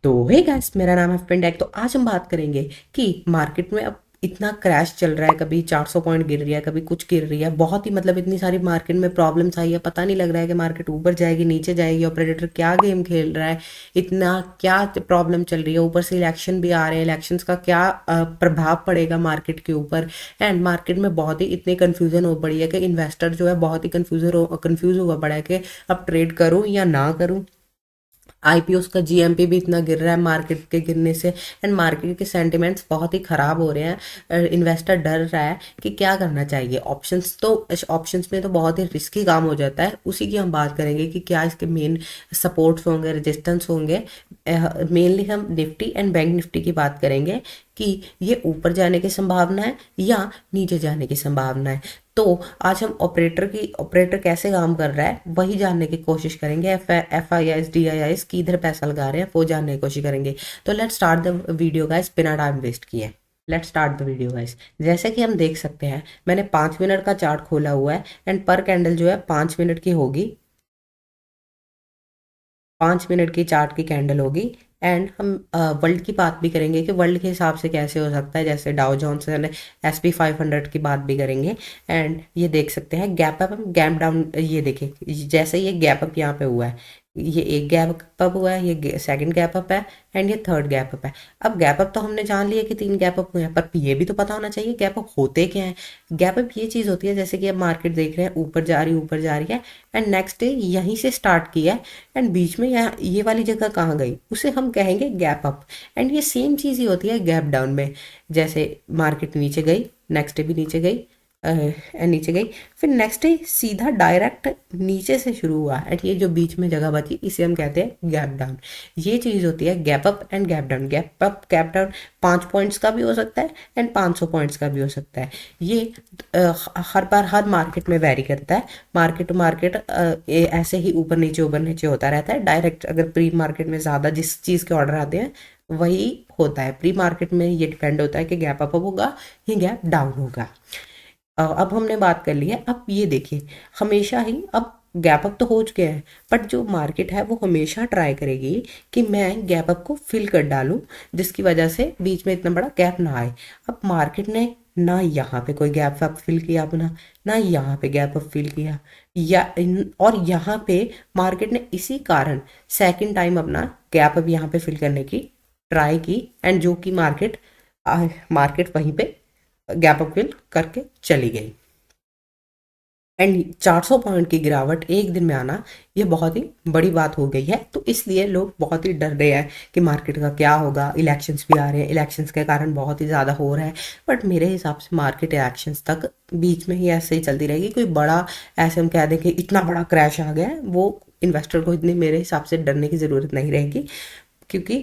तो hey guys, मेरा नाम है फिनटेक। तो आज हम बात करेंगे कि मार्केट में अब इतना क्रैश चल रहा है, कभी 400 पॉइंट गिर रही है, कभी कुछ गिर रही है, बहुत ही मतलब इतनी सारी मार्केट में प्रॉब्लम्स आई है, पता नहीं लग रहा है कि मार्केट ऊपर जाएगी नीचे जाएगी, ऑपरेटर क्या गेम खेल रहा है, इतना क्या प्रॉब्लम चल रही है। ऊपर से इलेक्शन भी आ रहे हैं, इलेक्शंस का क्या प्रभाव पड़ेगा मार्केट के ऊपर। एंड मार्केट में बहुत ही इतनी कन्फ्यूजन हो पड़ी है कि इन्वेस्टर जो है बहुत ही कन्फ्यूज हुआ पड़ा है कि अब ट्रेड करूं या ना करूं। आईपीओ का जीएमपी भी इतना गिर रहा है मार्केट के गिरने से। एंड मार्केट के सेंटिमेंट्स बहुत ही ख़राब हो रहे हैं। इन्वेस्टर डर रहा है कि क्या करना चाहिए। ऑप्शंस में तो बहुत ही रिस्की काम हो जाता है। उसी की हम बात करेंगे कि क्या इसके मेन सपोर्ट्स होंगे, रेजिस्टेंस होंगे। मेनली हम निफ्टी एंड बैंक निफ्टी की बात करेंगे कि ये ऊपर जाने की संभावना है या नीचे जाने की संभावना है। तो आज हम ऑपरेटर कैसे काम कर रहा है वही जानने की कोशिश करेंगे। F I I D I S किधर पैसा लगा रहे हैं वो जानने की कोशिश करेंगे। तो let's start the video guys, बिना टाइम वेस्ट किए। Let's start the video guys. जैसे कि हम देख सकते हैं, मैंने 5 मिनट का चार्ट खोला हुआ है एंड पर कैंडल जो है 5 मिनट की होगी। 5 मिनट की चार्ट की कैंडल होगी। एंड हम वर्ल्ड की बात भी करेंगे कि वर्ल्ड के हिसाब से कैसे हो सकता है, जैसे डाउ जोन्स एंड SP 500 की बात भी करेंगे। एंड ये देख सकते हैं गैप अप गैप डाउन। ये देखिए, जैसे ये गैप अप यहाँ पे हुआ है, ये एक गैप अप हुआ है, ये सेकंड गैप अप है एंड ये थर्ड गैप अप है। अब गैप अप तो हमने जान लिया कि 3 गैप अप हुए हैं, पर ये भी तो पता होना चाहिए गैप अप होते क्या है। गैप अप ये चीज़ होती है, जैसे कि अब मार्केट देख रहे हैं ऊपर जा रही है एंड नेक्स्ट डे यहीं से स्टार्ट किया है एंड बीच में यहाँ ये वाली जगह कहाँ गई उसे हम कहेंगे गैप अप। एंड ये सेम चीज़ ही होती है गैप डाउन में। जैसे मार्केट नीचे गई, नेक्स्ट डे भी नीचे गई, नीचे गई, फिर नेक्स्ट डे सीधा डायरेक्ट नीचे से शुरू हुआ एंड ये जो बीच में जगह बची इसे हम कहते हैं गैप डाउन। ये चीज़ होती है gap up and gap down. Gap up gap down 5 points का भी हो सकता है एंड 500 पॉइंट्स का भी हो सकता है। ये हर बार हर मार्केट में वेरी करता है। मार्केट टू मार्केट ऐसे ही ऊपर नीचे होता रहता है। डायरेक्ट अगर प्री मार्केट में ज़्यादा जिस चीज़ के ऑर्डर आते हैं वही होता है। प्री मार्केट में ये डिपेंड होता है कि गैप अप होगा या गैप डाउन होगा। अब हमने बात कर ली है। अब ये देखिए, हमेशा ही अब गैप अप तो हो चुके हैं, बट जो मार्केट है वो हमेशा ट्राई करेगी कि मैं गैप अप को फिल कर डालूं, जिसकी वजह से बीच में इतना बड़ा गैप ना आए। अब मार्केट ने ना यहाँ पे कोई गैप अप फिल किया अपना, ना यहाँ पे गैप अप फिल किया, और यहाँ पे मार्केट ने इसी कारण सेकंड टाइम अपना गैप अप यहाँ पे फिल करने की ट्राई की एंड जो कि मार्केट वहीं पे गैप अप फिल करके चली गई। एंड 400 पॉइंट की गिरावट एक दिन में आना ये बहुत ही बड़ी बात हो गई है। तो इसलिए लोग बहुत ही डर रहे हैं कि मार्केट का क्या होगा। इलेक्शंस भी आ रहे हैं, इलेक्शंस के कारण बहुत ही ज़्यादा हो रहा है। बट मेरे हिसाब से मार्केट इलेक्शंस तक बीच में ही ऐसे ही चलती रहेगी। कोई बड़ा ऐसे हम कह दें कि इतना बड़ा क्रैश आ गया है, वो इन्वेस्टर को इतनी मेरे हिसाब से डरने की ज़रूरत नहीं रहेगी, क्योंकि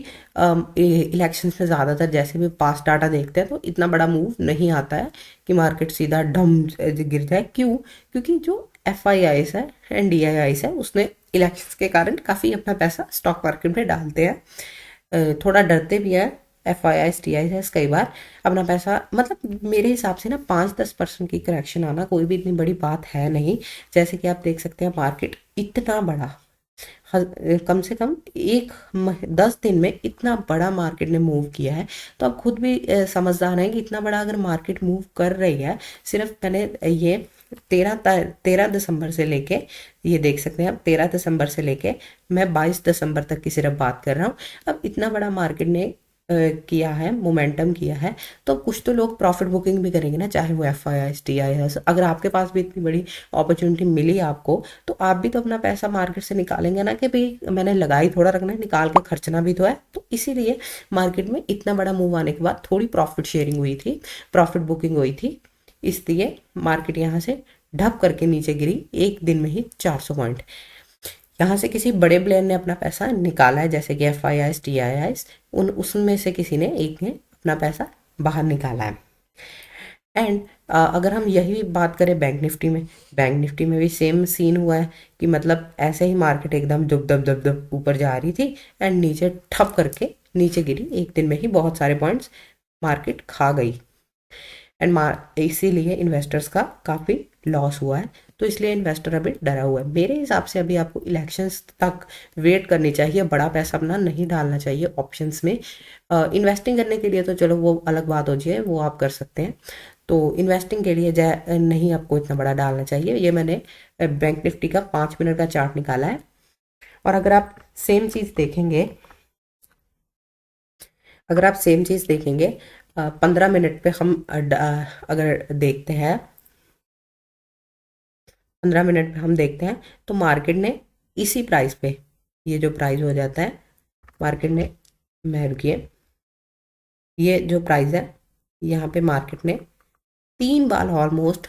इलेक्शंस में ज़्यादातर जैसे भी पास डाटा देखते हैं तो इतना बड़ा मूव नहीं आता है कि मार्केट सीधा डम गिर जाए। क्यों? क्योंकि जो FIIs है एंड DIIs है उसने इलेक्शंस के कारण काफ़ी अपना पैसा स्टॉक मार्केट में डालते हैं। थोड़ा डरते भी हैं FIIs DIIs कई बार अपना पैसा। मतलब मेरे हिसाब से ना 5-10% की करेक्शन आना कोई भी इतनी बड़ी बात है नहीं। जैसे कि आप देख सकते हैं मार्केट इतना बड़ा, कम से कम 10 दिन में इतना बड़ा मार्केट ने मूव किया है। तो आप खुद भी समझदार हैं कि इतना बड़ा अगर मार्केट मूव कर रही है, सिर्फ मैंने ये 13 दिसंबर से लेके, ये देख सकते हैं आप 13 दिसंबर से लेके मैं 22 दिसंबर तक की सिर्फ बात कर रहा हूँ। अब इतना बड़ा मार्केट ने किया है, मोमेंटम किया है, तो कुछ तो लोग प्रॉफिट बुकिंग भी करेंगे ना, चाहे वो FIIs DIIs। अगर आपके पास भी इतनी बड़ी अपॉर्चुनिटी मिली आपको, तो आप भी तो अपना पैसा मार्केट से निकालेंगे ना कि भाई मैंने लगाई थोड़ा रखना है, निकाल के खर्चना भी तो है। तो इसीलिए मार्केट में इतना बड़ा मूव आने के बाद थोड़ी प्रॉफिट शेयरिंग हुई थी, प्रॉफिट बुकिंग हुई थी। इसलिए मार्केट यहाँ से ढप करके नीचे गिरी एक दिन में ही 400 पॉइंट। यहाँ से किसी बड़े प्लेयर ने अपना पैसा निकाला है, जैसे कि FIIs DIIs, उसमें से किसी ने एक ने अपना पैसा बाहर निकाला है। एंड अगर हम यही बात करें बैंक निफ्टी में, बैंक निफ्टी में भी सेम सीन हुआ है कि मतलब ऐसे ही मार्केट एकदम दुब दब दब दब ऊपर जा रही थी एंड नीचे ठप करके नीचे गिरी। एक दिन में ही बहुत सारे पॉइंट्स मार्केट खा गई एंड इसीलिए इन्वेस्टर्स का काफ़ी लॉस हुआ है, तो इसलिए इन्वेस्टर अभी डरा हुआ है। मेरे हिसाब से अभी आपको इलेक्शंस तक वेट करनी चाहिए, बड़ा पैसा अपना नहीं डालना चाहिए ऑप्शंस में। इन्वेस्टिंग करने के लिए तो चलो वो अलग बात हो जाए, वो आप कर सकते हैं। तो इन्वेस्टिंग के लिए नहीं आपको इतना बड़ा डालना चाहिए। ये मैंने बैंक निफ्टी का 5 मिनट का चार्ट निकाला है। और अगर आप सेम चीज़ देखेंगे 15 मिनट पे हम अगर देखते हैं 15 मिनट पे हम देखते हैं तो मार्केट ने इसी प्राइस पे, ये जो प्राइस हो जाता है मार्केट ने, मैं रुकिए, ये जो प्राइस है यहाँ पे मार्केट ने 3 बार ऑलमोस्ट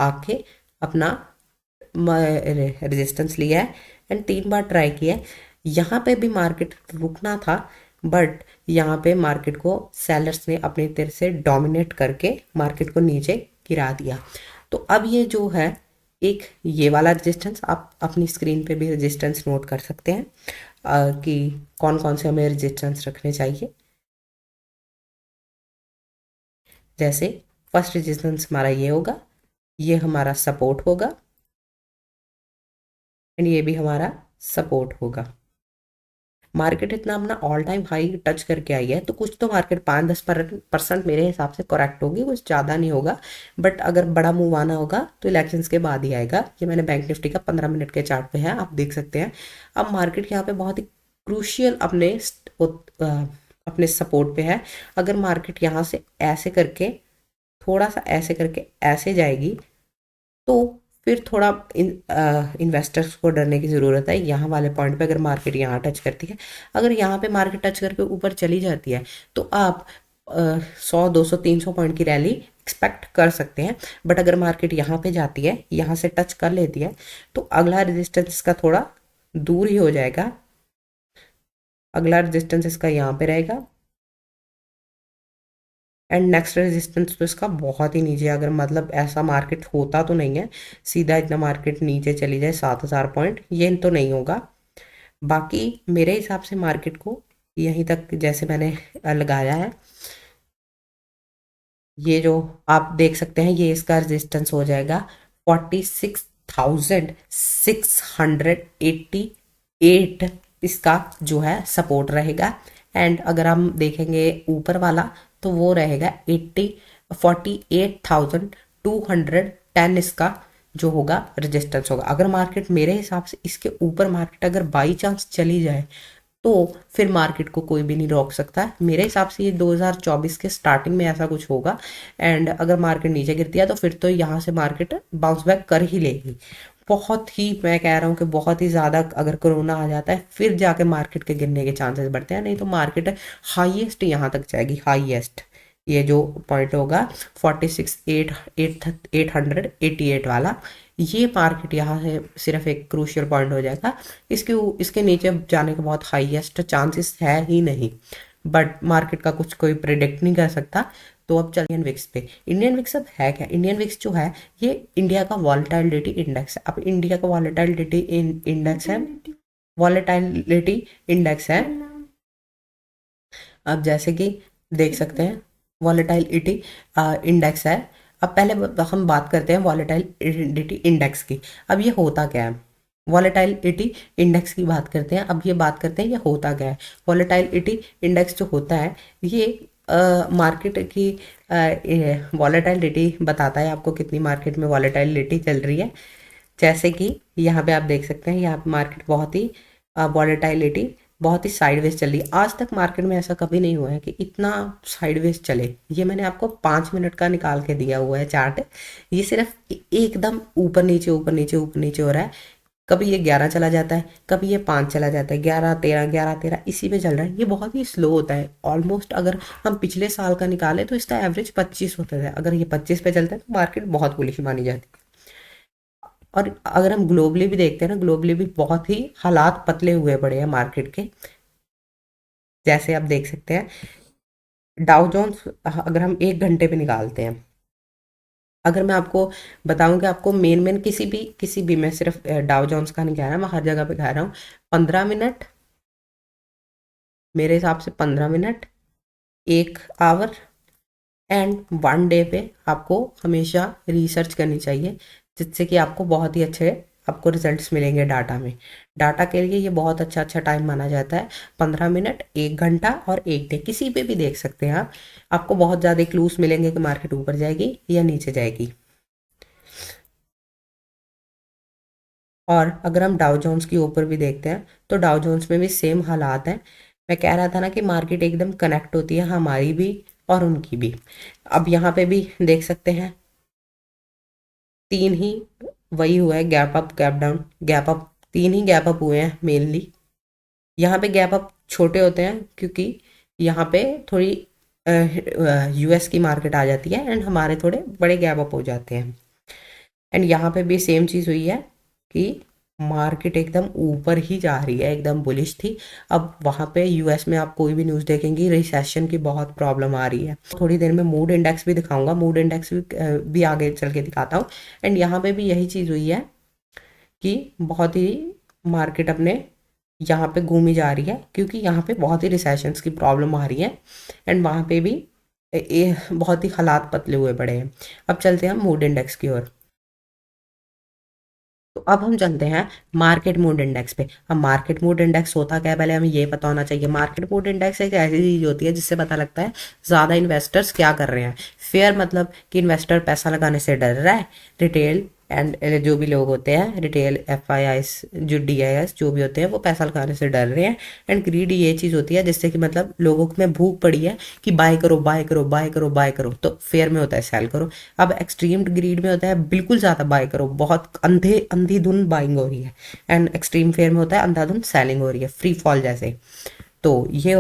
आके अपना रेजिस्टेंस लिया है एंड 3 बार ट्राई किया है। यहाँ पे भी मार्केट रुकना था, बट यहाँ पे मार्केट को सेलर्स ने अपनी तरफ से डोमिनेट करके मार्केट को नीचे गिरा दिया। तो अब ये जो है एक ये वाला रेजिस्टेंस, आप अपनी स्क्रीन पे भी रेजिस्टेंस नोट कर सकते हैं कि कौन कौन से हमें रेजिस्टेंस रखने चाहिए। जैसे फर्स्ट रेजिस्टेंस हमारा ये होगा, ये हमारा सपोर्ट होगा एंड ये भी हमारा सपोर्ट होगा। मार्केट इतना अपना ऑल टाइम हाई टच करके आई है, तो कुछ तो मार्केट 5-10% मेरे हिसाब से करेक्ट होगी, कुछ ज़्यादा नहीं होगा। बट अगर बड़ा मूव आना होगा तो इलेक्शंस के बाद ही आएगा। ये मैंने बैंक निफ्टी का 15 मिनट के चार्ट पे है, आप देख सकते हैं। अब मार्केट यहाँ पे बहुत ही क्रूशियल अपने सपोर्ट पे है। अगर मार्केट यहाँ से ऐसे करके थोड़ा सा ऐसे करके ऐसे जाएगी तो फिर थोड़ा इन्वेस्टर्स को डरने की ज़रूरत है। यहाँ वाले पॉइंट पे अगर मार्केट यहाँ टच करती है, अगर यहाँ पे मार्केट टच करके ऊपर चली जाती है तो आप 100, 200, 300 पॉइंट की रैली एक्सपेक्ट कर सकते हैं। बट अगर मार्केट यहाँ पे जाती है, यहाँ से टच कर लेती है, तो अगला रेजिस्टेंस इसका थोड़ा दूर ही हो जाएगा। अगला रेजिस्टेंस इसका यहाँ पे रहेगा एंड नेक्स्ट रेजिस्टेंस तो इसका बहुत ही नीचे। अगर मतलब ऐसा मार्केट होता तो नहीं है, सीधा इतना मार्केट नीचे चली जाए 7,000 पॉइंट, ये तो नहीं होगा। बाकी मेरे हिसाब से मार्केट को यहीं तक जैसे मैंने लगाया है, ये जो आप देख सकते हैं ये इसका रेजिस्टेंस हो जाएगा 46,688, इसका जो है सपोर्ट रहेगा। एंड अगर हम देखेंगे ऊपर वाला तो वो रहेगा 48,210, इसका जो होगा रेजिस्टेंस होगा। अगर मार्केट मेरे हिसाब से इसके ऊपर मार्केट अगर बाई चांस चली जाए तो फिर मार्केट को कोई भी नहीं रोक सकता। मेरे हिसाब से ये 2024 के स्टार्टिंग में ऐसा कुछ होगा। एंड अगर मार्केट नीचे गिरती है तो फिर तो यहाँ से मार्केट बाउंस बैक कर ही लेगी। बहुत ही, मैं कह रहा हूँ कि बहुत ही ज़्यादा अगर कोरोना आ जाता है फिर जाके मार्केट के गिरने के चांसेस बढ़ते हैं, नहीं तो मार्केट हाईएस्ट यहाँ तक जाएगी। हाईएस्ट ये जो पॉइंट होगा 46,888 वाला, ये मार्केट यहाँ से सिर्फ एक क्रूशियल पॉइंट हो जाएगा। इसके नीचे जाने के बहुत हाईएस्ट चांसेस है ही नहीं, बट मार्केट का कुछ कोई प्रिडिक्ट नहीं कर सकता। तो अब चल इंडियन विक्स पे। इंडियन विक्स अब है क्या? इंडियन विक्स जो है ये इंडिया का वॉलेटिलिटी इंडेक्स है। अब इंडिया का वॉलेटिलिटी इंडेक्स है। अब जैसे कि देख सकते हैं वॉलेटिलिटी इंडेक्स है। अब पहले हम बात करते हैं वॉलेटिलिटी इंडेक्स की। अब ये होता क्या है? वॉलेटिलिटी इंडेक्स की बात करते हैं। अब ये बात करते हैं ये होता क्या है। वॉलेटिलिटी इंडेक्स जो होता है ये मार्केट की वॉलेटिलिटी बताता है आपको कितनी मार्केट में वॉलेटिलिटी चल रही है। जैसे कि यहाँ पे आप देख सकते हैं, यहाँ पे मार्केट बहुत ही वॉलेटिलिटी बहुत ही साइडवेज चल रही है। आज तक मार्केट में ऐसा कभी नहीं हुआ है कि इतना साइडवेज चले। ये मैंने आपको 5 मिनट का निकाल के दिया हुआ है चार्ट। ये सिर्फ एकदम ऊपर नीचे ऊपर नीचे ऊपर नीचे हो रहा है। कभी ये 11 चला जाता है, कभी ये 5 चला जाता है, 11-13 11-13 इसी पे चल रहा है। ये बहुत ही स्लो होता है। ऑलमोस्ट अगर हम पिछले साल का निकालें तो इसका एवरेज 25 होता है। अगर ये 25 पे चलता है तो मार्केट बहुत बुलिश मानी जाती है। और अगर हम ग्लोबली भी देखते हैं ना, ग्लोबली भी बहुत ही हालात पतले हुए पड़े हैं मार्केट के। जैसे आप देख सकते हैं डाउ जोन्स, अगर हम 1 घंटे पे निकालते हैं, अगर मैं आपको बताऊं कि आपको मेन किसी भी मैं सिर्फ डाउ जोन्स का नहीं कह रहा, मैं हर जगह पे कह रहा हूँ 15 मिनट, मेरे हिसाब से 15 minute, 1 our and one day पे आपको हमेशा रिसर्च करनी चाहिए, जिससे कि आपको बहुत ही अच्छे आपको रिजल्ट्स मिलेंगे डाटा में। डाटा के लिए ये बहुत अच्छा टाइम माना जाता है। 15 मिनट, 1 घंटा और 1 डे, किसी पे भी देख सकते हैं आप। आपको बहुत ज़्यादा क्लूज मिलेंगे कि मार्केट ऊपर जाएगी या नीचे जाएगी। और अगर हम डाउ जोन्स के ऊपर भी देखते हैं तो डाउ जोन्स में भी सेम हालात हैं। मैं कह रहा था ना कि मार्केट एकदम कनेक्ट होती है, हमारी भी और उनकी भी। अब यहाँ पे भी देख सकते हैं, तीन ही वही हुआ है, gap up gap down gap up, तीन ही गैप अप हुए हैं मेनली। यहाँ पे गैप अप छोटे होते हैं क्योंकि यहाँ पे थोड़ी यूएस की मार्केट आ जाती है एंड हमारे थोड़े बड़े गैप अप हो जाते हैं। एंड यहाँ पे भी सेम चीज़ हुई है कि मार्केट एकदम ऊपर ही जा रही है, एकदम बुलिश थी। अब वहाँ पे यूएस में आप कोई भी न्यूज़ देखेंगे, रिसेशन की बहुत प्रॉब्लम आ रही है। थोड़ी देर में मूड इंडेक्स भी दिखाऊंगा, मूड इंडेक्स भी आगे चल के दिखाता हूँ। एंड यहाँ पे भी यही चीज़ हुई है कि बहुत ही मार्केट अपने यहाँ पे घूमी जा रही है, क्योंकि यहाँ पे बहुत ही रिसेशंस की प्रॉब्लम आ रही है एंड वहाँ पे भी बहुत ही हालात पतले हुए पड़े हैं। अब चलते हैं मूड इंडेक्स की ओर। तो अब हम चलते हैं मार्केट मूड इंडेक्स पे। अब मार्केट मूड इंडेक्स होता क्या है, पहले हमें ये पता होना चाहिए। मार्केट मूड इंडेक्स एक ऐसी चीज होती है जिससे पता लगता है ज़्यादा इन्वेस्टर्स क्या कर रहे हैं। फेयर मतलब कि इन्वेस्टर पैसा लगाने से डर रहा है। रिटेल एंड जो भी लोग होते हैं, रिटेल FIIs, जो DIS जो भी होते हैं, वो पैसा लगाने से डर रहे हैं। एंड ग्रीडी ये चीज़ होती है जिससे कि मतलब लोगों में भूख पड़ी है कि बाय करो बाय करो बाय करो बाय करो, तो फेयर में होता है सेल करो। अब एक्सट्रीम ग्रीड में होता है बिल्कुल ज़्यादा बाय करो, बहुत अंधी धुन बाइंग हो रही है। एंड एक्सट्रीम फेयर में होता है अंधाधुन सेलिंग हो रही है, फ्री फॉल जैसे। तो ये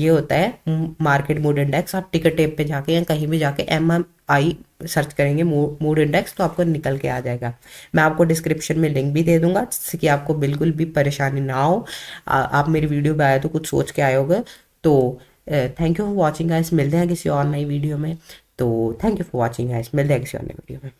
होता है मार्केट मूड इंडेक्स। आप टिकर टेप पे जाके या कहीं भी जाके MMI सर्च करेंगे मूड इंडेक्स, तो आपको निकल के आ जाएगा। मैं आपको डिस्क्रिप्शन में लिंक भी दे दूंगा, जिससे कि आपको बिल्कुल भी परेशानी ना हो। आप मेरी वीडियो पे आए तो कुछ सोच के आए होगे। तो thank you for watching guys, मिलते हैं किसी और नई वीडियो में। तो thank you for watching guys, मिलते हैं किसी और नई वीडियो में।